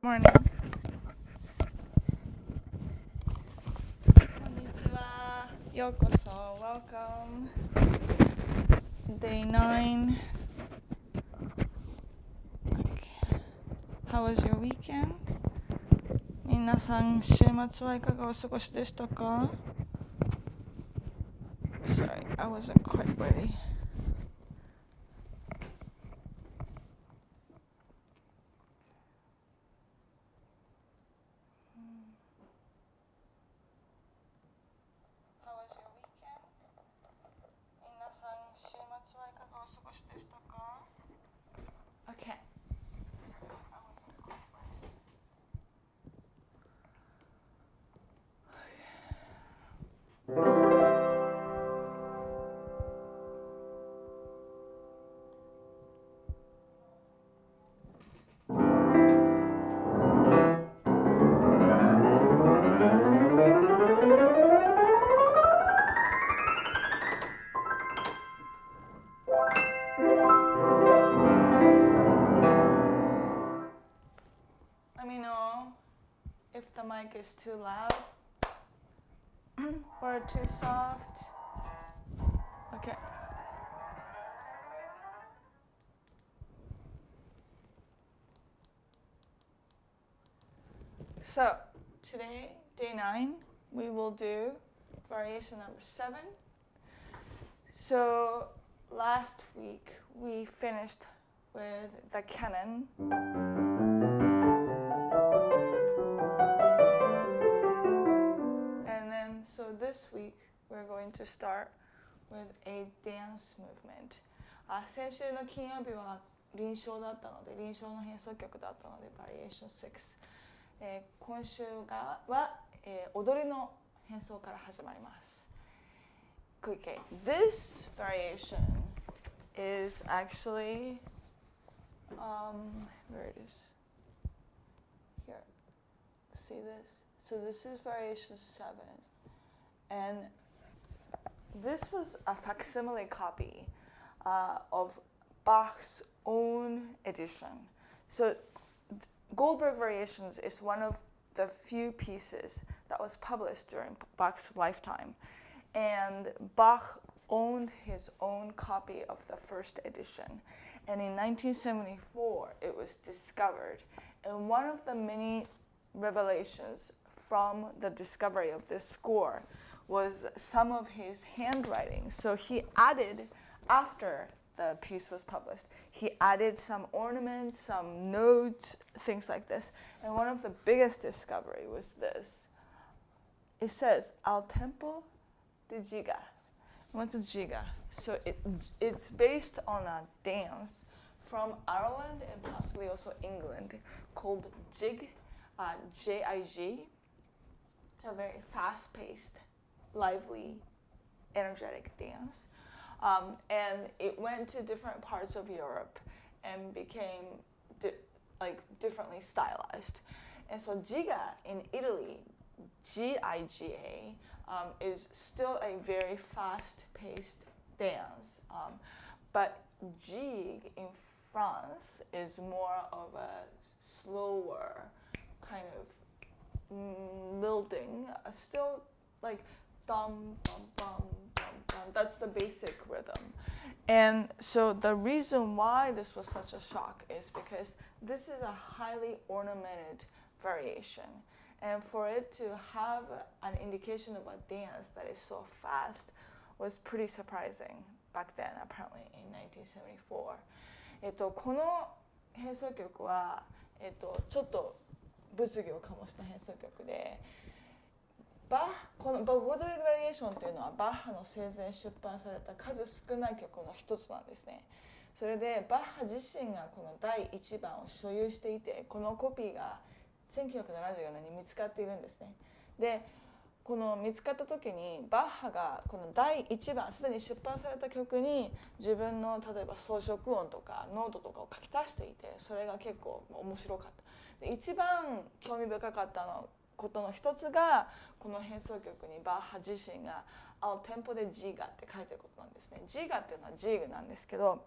Morning. こんにちは。ようこそ。Welcome. Day 9. Okay. How was your weekend? 皆さん、週末はいかがお過ごしでしたか？ Sorry, I wasn't quite ready. How was your weekend? 皆さん、週末はいかがお過ごしでしたか？ Okay. Sorry, I wasn't quite ready. Let me know if the mic is too loud or too soft. Okay. So, today, day 9, we will do variation number 7. So, last week we finished with the canon. And then, so this week we're going to start with a dance movement. 先週の金曜日は臨床だったので、臨床の変奏曲だったので、Variation 6。今週は、踊りの変奏から始まります。Okay, this variation is actually, where it is? Here. See this? So this is variation 7. And this was a facsimile copy of Bach's own edition. So Goldberg Variations is one of the few pieces that was published during Bach's lifetime. And Bach owned his own copy of the first edition. And in 1974, it was discovered. And one of the many revelations from the discovery of this score was some of his handwriting. So he added, after the piece was published, he added some ornaments, some notes, things like this. And one of the biggest discovery was this. It says, al tempo de giga. What's a giga? So it's based on a dance from Ireland and possibly also England called jig, J-I-G. It's a very fast-paced, lively, energetic dance. And it went to different parts of Europe and became differently stylized. And so giga in Italy, G-I-G-A, is still a very fast-paced dance. But jig in France is more of a slower kind of lilting, still like dum, bum, bum, bum, bum. That's the basic rhythm. And so the reason why this was such a shock is because this is a highly ornamented variation. And for it to have an indication of a dance that is so fast was pretty surprising back then, apparently, in 1974. この変奏曲は、ちょっと物議を醸した変奏曲で、このゴールドベルグ・バリエーションというのはバッハの生前出版された数少ない曲の一つなんですね。それでバッハ自身がこの第1番を所有していて、このコピーが1974年に見つかっているんですね。で、この見つかった時にバッハがこの第1番すでに出版された曲に自分の例えば装飾音とかノートとかを書き足していて、それが結構面白かった。で、一番興味深かったことの一つがこの変奏曲にバッハ自身がアルテンポでジーガって書いてることなんですね。ジーガっていうのはジーグなんですけど、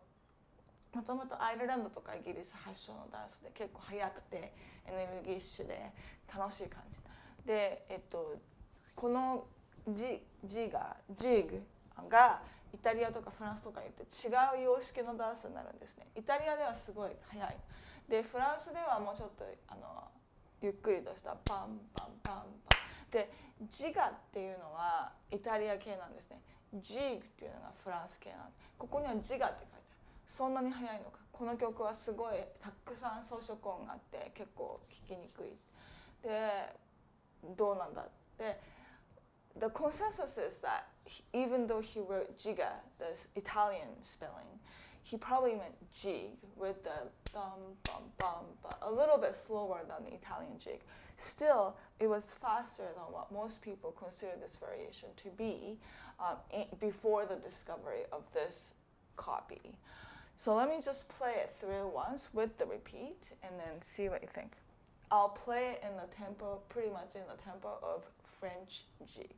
もともとアイルランドとかイギリス発祥のダンスで結構速くてエネルギッシュで楽しい感じで、このジグがイタリアとかフランスとか言って違う様式のダンスになるんですね。イタリアではすごい速いで、フランスではもうちょっとゆっくりとしたパンパンパンパンで、ジガっていうのはイタリア系なんですね。ジーグっていうのがフランス系なんで、ここにはジガって書いてある。そんなに速いのか。この曲はすごいたくさん装飾音があって結構聴きにくいで、どうなんだって。The consensus is that even though he wrote Giga, the Italian spelling, he probably meant jig with the bum bum bum, but a little bit slower than the Italian jig. Still, it was faster than what most people consider this variation to be before the discovery of this copy. So let me just play it through once with the repeat and then see what you think. I'll play it in the tempo, pretty much in the tempo of French jig.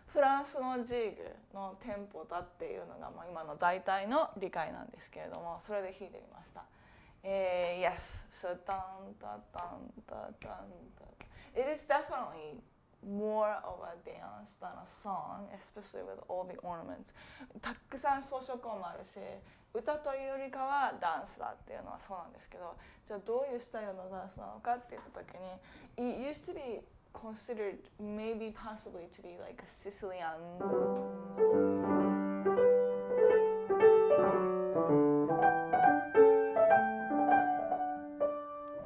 フランスのジーグのテンポだっていうのが今の大体の理解なんですけれども、それで弾いてみました。Yes, so dun dun dun dun dun dun. It is definitely more of a dance than a song, especially with all the ornaments. たくさん装飾音もあるし、歌というよりかはダンスだっていうのはそうなんですけど、じゃあどういうスタイルのダンスなのかって言った時に、It used to be considered maybe possibly to be like a Sicilian.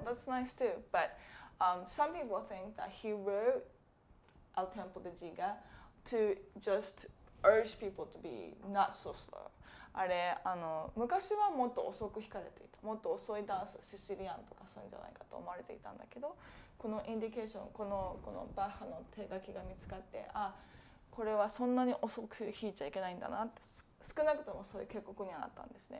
That's nice too, but some people think that he wrote El Tempo de Giga to just urge people to be not so slow. あれ昔はもっと遅く弾かれていた、もっと遅いダンス、シシリアンとかそういうんじゃないかと思われていたんだけど、このインディケーション、このバッハの手書きが見つかって、あ、これはそんなに遅く弾いちゃいけないんだなって、少なくともそういう警告にはなったんですね。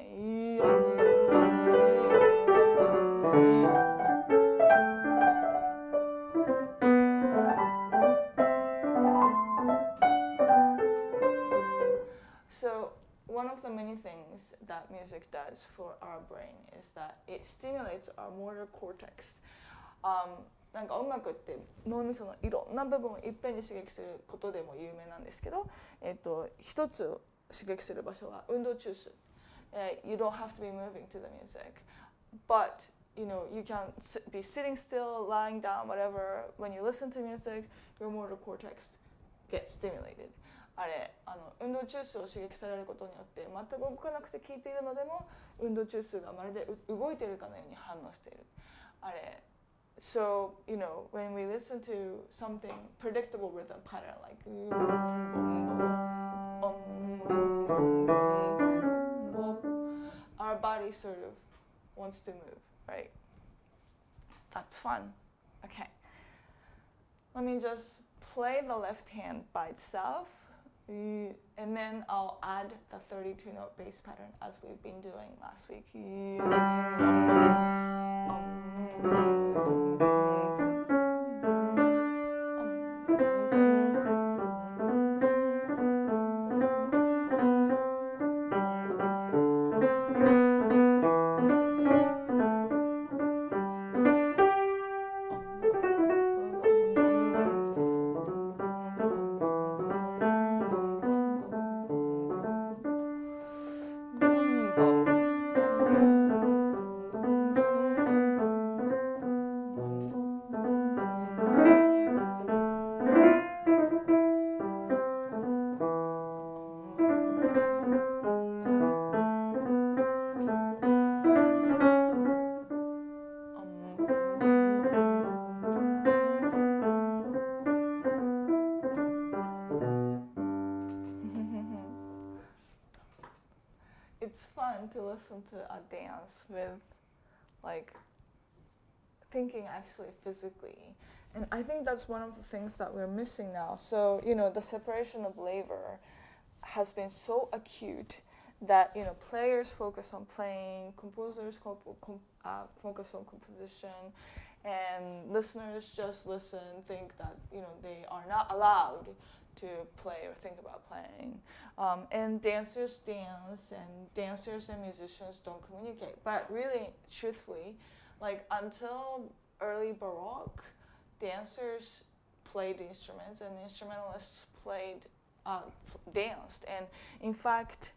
So one of the many things that music does for our brain is that it stimulates our motor cortex. なんか音楽って脳みそのいろんな部分をいっぺんに刺激することでも有名なんですけど、一つ刺激する場所は運動中枢。You don't have to be moving to the music, but you know you can be sitting still, lying down, whatever. When you listen to music, your motor cortex gets stimulated. あれ運動中枢を刺激されることによって全く動かなくて聴いているのでも運動中枢がまるで動いているかのように反応している。あれ So, when we listen to something predictable rhythm pattern like our body sort of wants to move, right? That's fun. Okay. Let me just play the left hand by itself, and then I'll add the 32-note bass pattern as we've been doing last week. It's fun to listen to a dance with, like, thinking actually physically. And I think that's one of the things that we're missing now. So, the separation of labor has been so acute that, players focus on playing, composers focus on composition, and listeners just listen, think that, they are not allowed to play or think about playing. And dancers dance, and dancers and musicians don't communicate. But really, truthfully, like until early Baroque, dancers played instruments and instrumentalists danced. And in fact,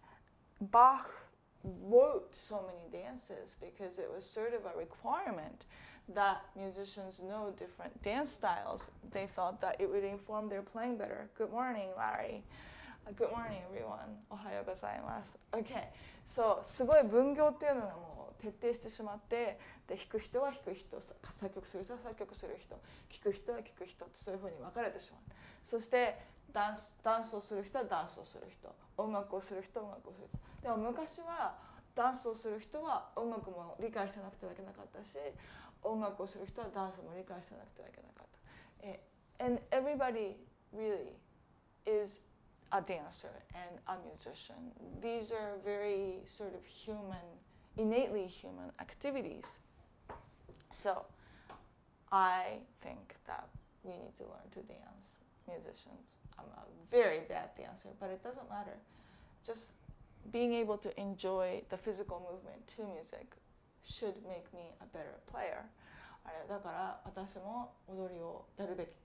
Bach wrote so many dances because it was sort of a requirement that musicians know different dance styles. They thought that it would inform their playing better. Good morning, Larry. Good morning, everyone. おはようございます。Okay. So, すごい分業っていうのがもう徹底してしまって、で弾く人は弾く人、作曲する人は作曲する人、聴く人は聴く人ってそういうふうに分かれてしまう。そしてダンスをする人はダンスをする人、音楽をする人は音楽をする人。でも昔はダンスをする人は音楽も理解してなくてはいけなかったし、音楽をする人はダンスも理解してなくてはいけなかった。And everybody really is a dancer and a musician. These are very sort of innately human activities. So I think that we need to learn to dance, musicians. I'm a very bad dancer, but it doesn't matter. Just being able to enjoy the physical movement to music should make me a better player. だから私も踊りをやるべき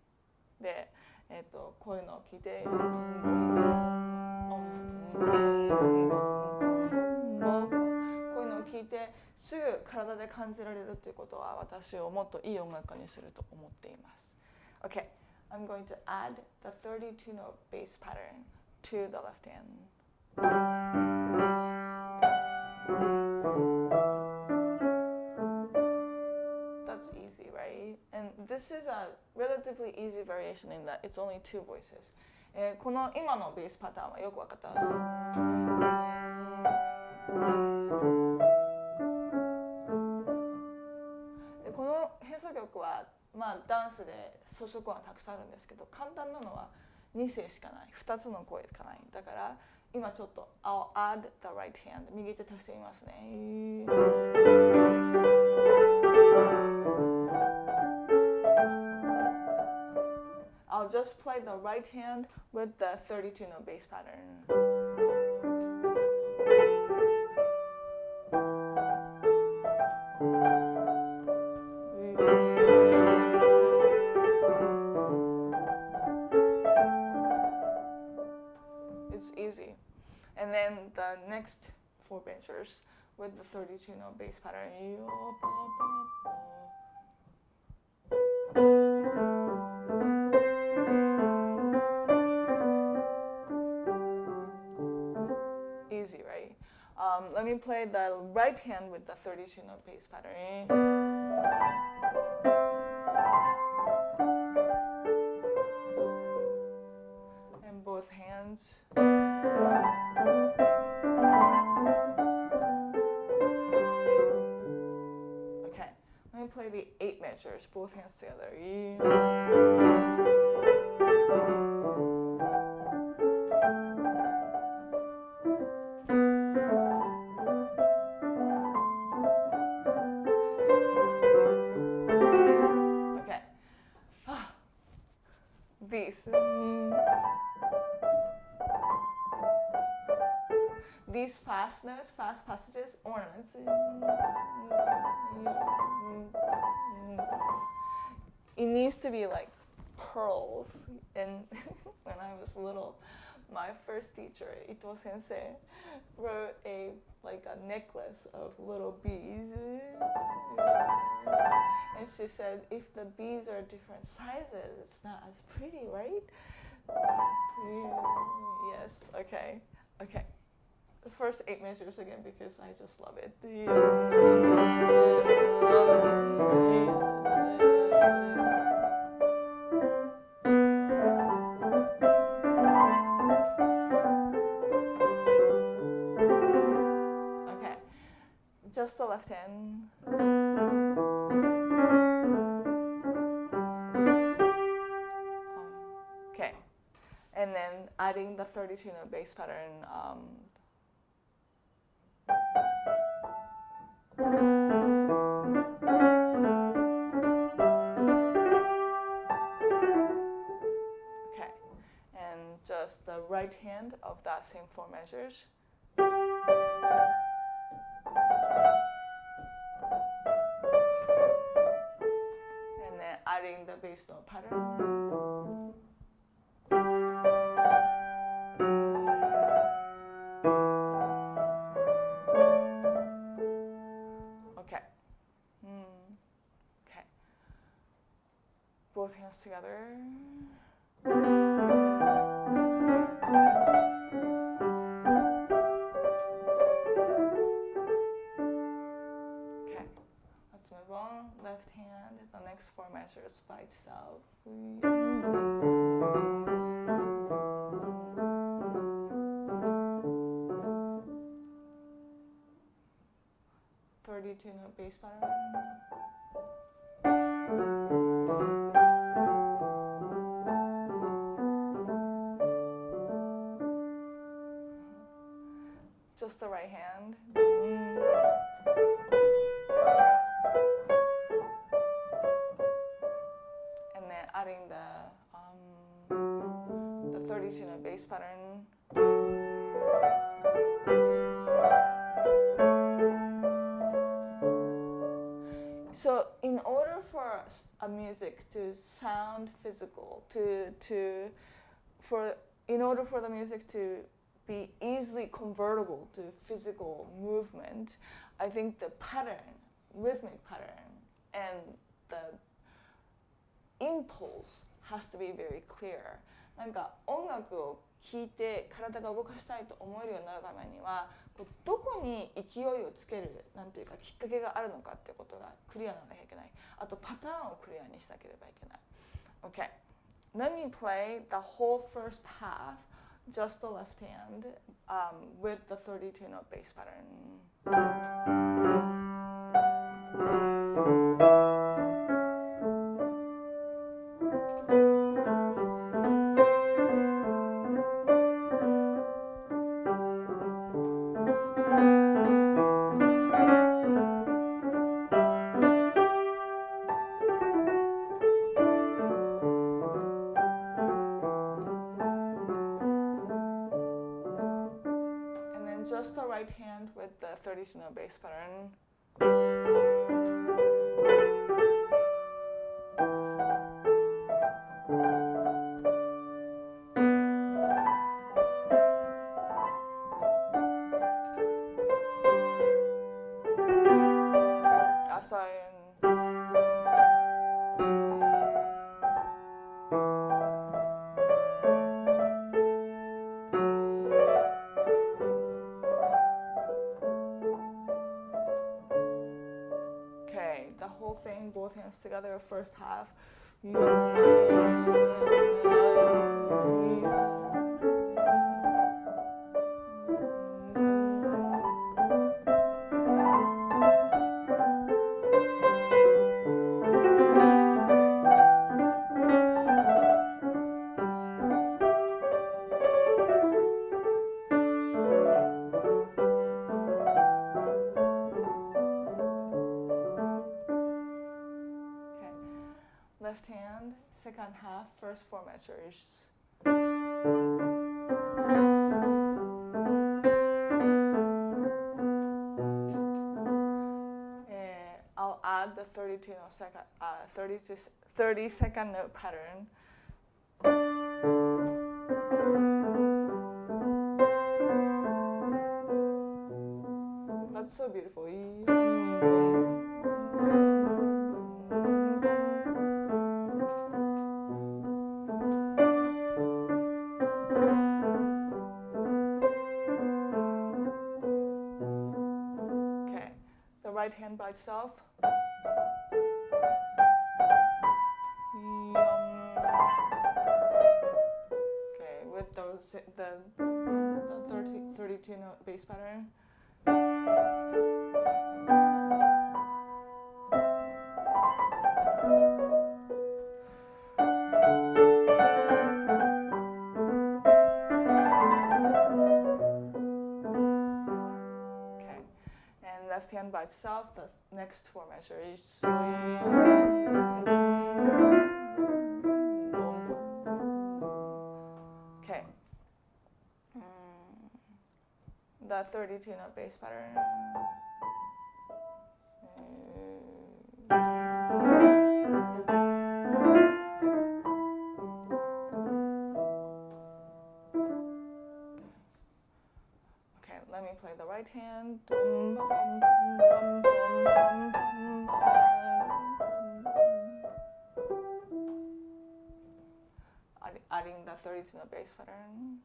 で、こういうのを聞いてこういうのを聞いてすぐ体で感じられるということは私をもっといい音楽家にすると思っています。Okay, I'm going to add the 32-note bass pattern to the left hand. That's easy, right? And this is a relatively easy variation in that it's only two voices. この今のベースパターンはよくわかった。この変奏曲は、ダンスで装飾はたくさんあるんですけど、簡単なのは2声しかない、2つの声しかない。だから今ちょっと I'll add the right hand 右手足してみますね。I'll just play the right hand with the 32-note bass pattern. It's easy. And then the next four measures with the 32-note bass pattern. Easy, right? Let me play the right hand with the 32-note bass pattern. hands. Okay, let me play the 8 measures, both hands together. Okay. These fast notes, fast passages, ornaments. It needs to be like pearls. And when I was little, my first teacher, Ito Sensei, wrote a necklace of little bees. And she said, if the bees are different sizes, it's not as pretty, right? Yes, okay. The first 8 measures again because I just love it. Okay, just the left hand. Okay, and then adding the 32-note bass pattern. Okay, and just the right hand of that same 4 measures. And then adding the bass note pattern. Okay. Both hands together. Okay, let's move on. Left hand, the next 4 measures by itself. 32-note bass pattern. Just the right hand. And then adding the 32-note bass pattern. So in order for a music to sound physical, in order for the music to be easily convertible to physical movement, I think the pattern, rhythmic pattern, and the impulse has to be very clear. なんか音楽を聴いて体が動かしたいと思えるようになるためには、どこに勢いをつけるなんていうかきっかけがあるのかっていうことがクリアなきゃいけない。あとパターンをクリアにしなければいけない。Okay, let me play the whole first half, just the left hand, with the 32-note bass pattern. Just the right hand with the 32-note bass pattern. The whole thing, both hands together, first half. second half, first 4 measures. I'll add the 30 second note pattern. That's so beautiful. Okay, the right hand by itself. Okay, with the 32 note bass pattern. Left hand by itself, the next 4 measures. Okay. The 32 note bass pattern. Okay, let me play the right hand. Adding the 32 note bass pattern.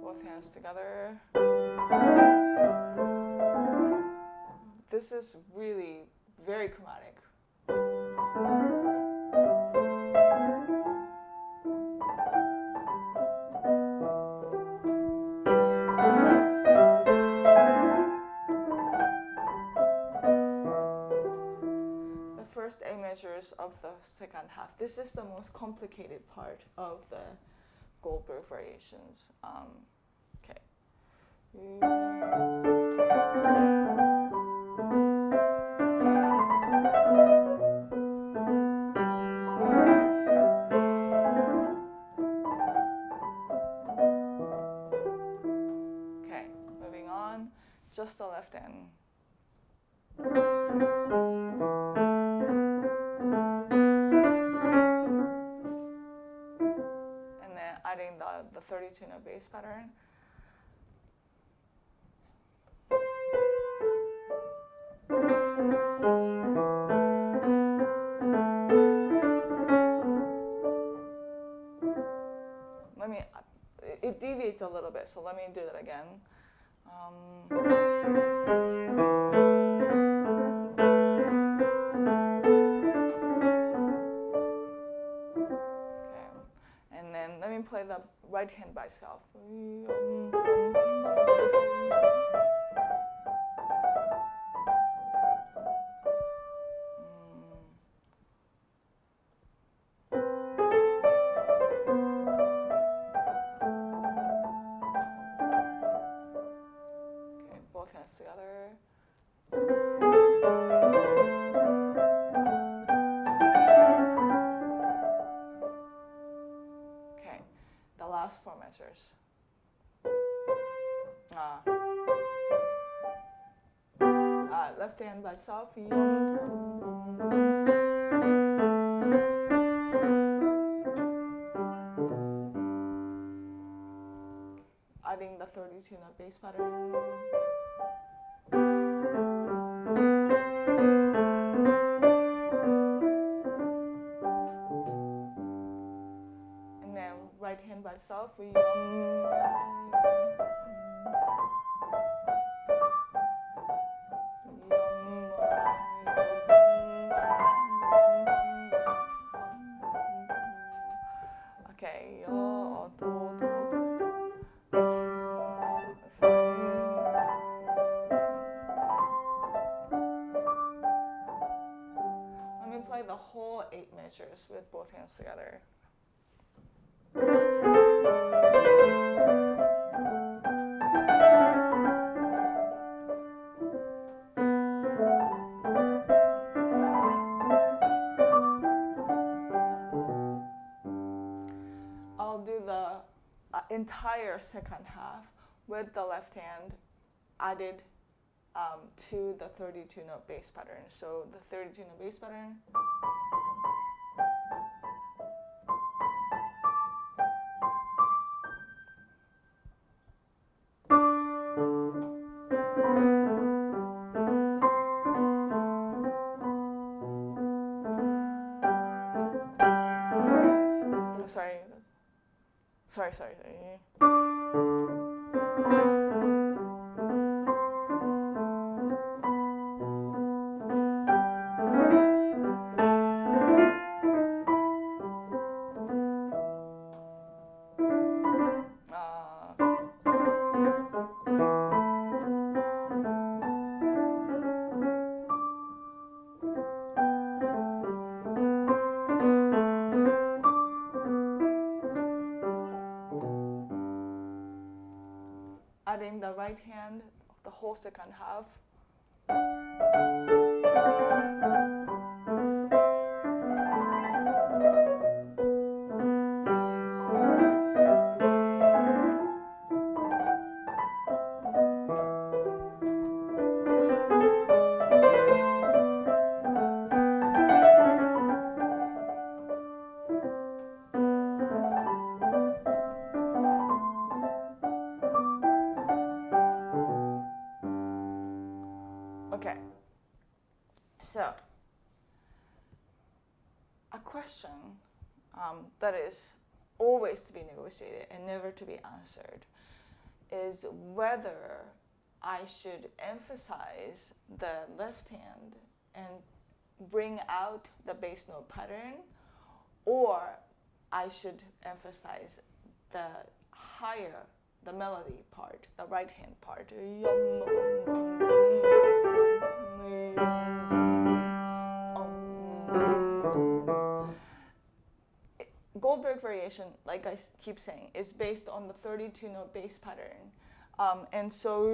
Both hands together. This is really very chromatic. The first 8 measures of the second half. This is the most complicated part of the Goldberg Variations. Okay. Okay, moving on, just the left hand. And then adding the 32 note bass pattern. It deviates a little bit, so let me do that again. Okay, and then let me play the right hand by itself. Hands together. Okay, the last 4 measures. Left hand by itself. Adding the 32 note bass pattern. And then right hand by itself. Okay. Let me play the whole 8 measures with both hands together. entire second half with the left hand added to the 32-note bass pattern. So the 32-note bass pattern. Sorry. Adding the right hand of the whole second half. Okay, so a question that is always to be negotiated and never to be answered is whether I should emphasize the left hand and bring out the bass note pattern, or I should emphasize the higher, the melody part, the right hand part. Goldberg variation, like I keep saying, is based on the 32-note bass pattern. And so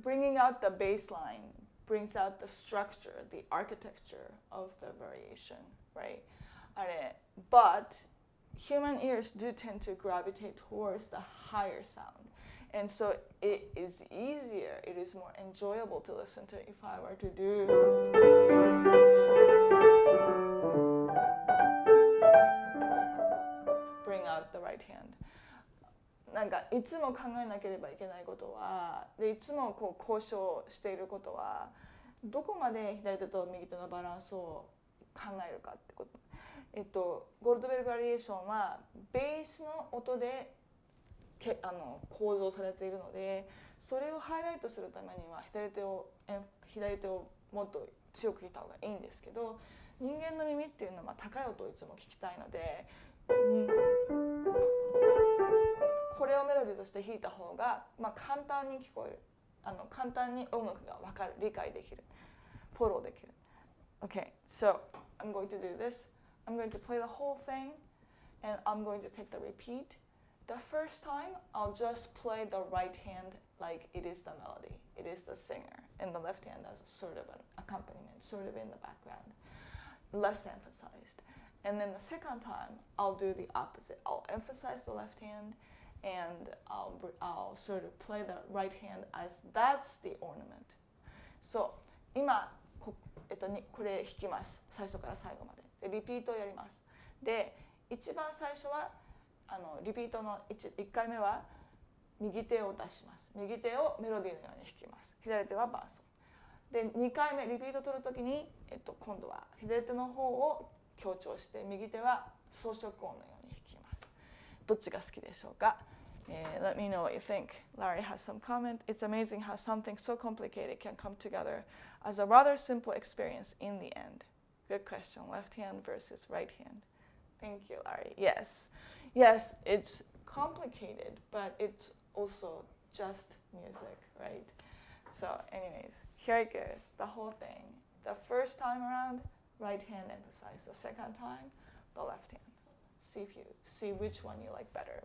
bringing out the bass line brings out the structure, the architecture of the variation, right? But human ears do tend to gravitate towards the higher sound. And so it is easier, it is more enjoyable to listen to if I were to do. Bring out the right hand. なんかいつも考えなければいけないことは、でいつもこう交渉していることは、どこまで左手と右手のバランスを考えるかってこと。ゴールドベルグバリエーションはベースの音で構造されているので、それをハイライトするためには左手をもっと強く弾いた方がいいんですけど、人間の耳っていうのは高い音をいつも聞きたいので、これをメロディーとして弾いた方が、簡単に聞こえる、簡単に音楽が分かる、理解できる、フォローできる。Okay, so I'm going to do this. I'm going to play the whole thing, and I'm going to take the repeat. The first time, I'll just play the right hand like it is the melody, it is the singer, and the left hand as a sort of an accompaniment, sort of in the background, less emphasized. And then the second time, I'll do the opposite. I'll emphasize the left hand, and I'll sort of play the right hand as that's the ornament. So 今これ弾きます。最初から最後まで。でリピートをやります。で一番最初はリピートの 1回目は右手を出します。右手をメロディーのように弾きます。左手は伴奏。で2回目リピート取るときに、今度は左手の方を強調して右手は装飾音のように弾きます。どっちが好きでしょうか？Let me know what you think. Larry has some comment. It's amazing how something so complicated can come together as a rather simple experience in the end. Good question. Left hand versus right hand. Thank you, Larry. Yes, it's complicated, but it's also just music, right? So anyways, here it goes, the whole thing. The first time around, right hand emphasize. The second time, the left hand. See which one you like better.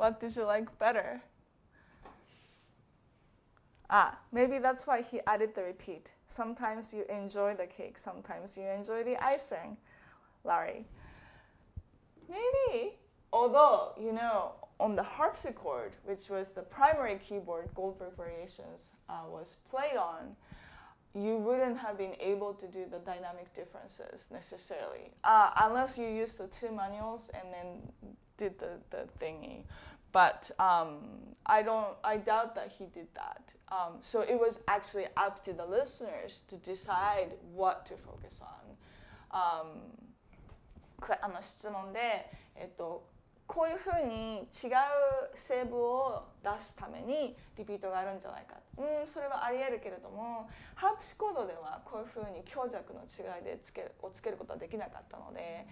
What did you like better? Maybe that's why he added the repeat. Sometimes you enjoy the cake, sometimes you enjoy the icing, Larry. Maybe, although, on the harpsichord, which was the primary keyboard Goldberg Variations was played on, you wouldn't have been able to do the dynamic differences necessarily, unless you used the 2 manuals and then did the thingy. But I doubt that he did that. So it was actually up to the listeners to decide what to focus on. 質問で、こういうふうに違うセーブを出すためにリピートがあるんじゃないか。それはあり得るけれども、ハープシコードではこういうふうに強弱の違いでつけることはできなかったので、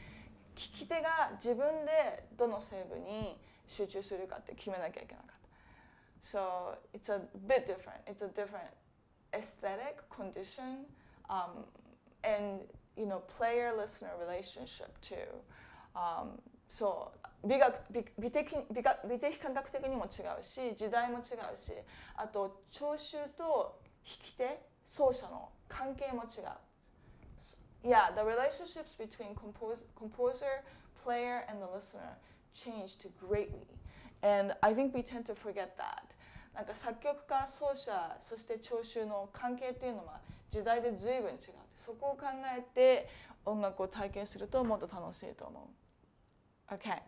聞き手が自分でどのセーブに集中するかって決めなきゃいけなかった。So it's a bit different. It's a different aesthetic condition, and player-listener relationship too. So 美的感覚的にも違うし、時代も違うし、あと聴衆と弾き手、奏者の関係も違う。Yeah, the relationships between composer, player, and the listener changed greatly. And I think we tend to forget that. なんか作曲家、奏者、そして聴衆の関係っていうのは時代で随分違う。そこを考えて音楽を体験するともっと楽しいと思う。Okay,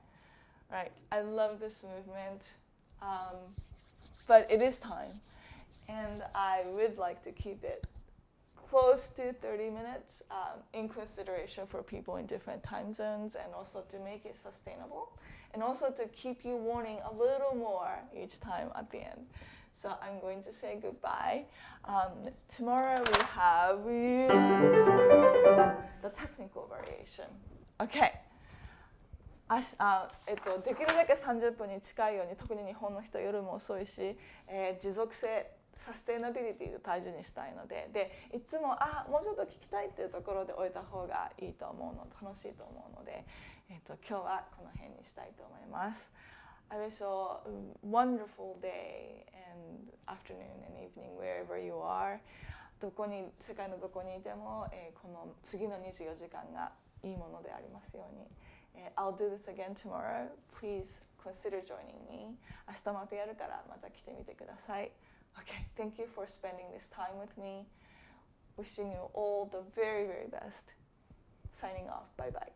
right. I love this movement, but it is time, and I would like to keep it close to 30 minutes in consideration for people in different time zones, and also to make it sustainable, and also to keep you wanting a little more each time at the end. So I'm going to say goodbye. Tomorrow we have the technical variation. Okay. できるだけ30分に近いように、特に日本の人夜も遅いし、持続性、サステイナビリティを大事にしたいので、いつももうちょっと聞きたいっていうところで終えた方がいいと思うので、楽しいと思うので、今日はこの辺にしたいと思います。I wish you a wonderful day and afternoon and evening wherever you are. 世界のどこにいても、この次の24時間がいいものでありますように。I'll do this again tomorrow. Please consider joining me. 明日またやるからまた来てみてください。Okay, thank you for spending this time with me. Wishing you all the very, very best. Signing off. Bye bye.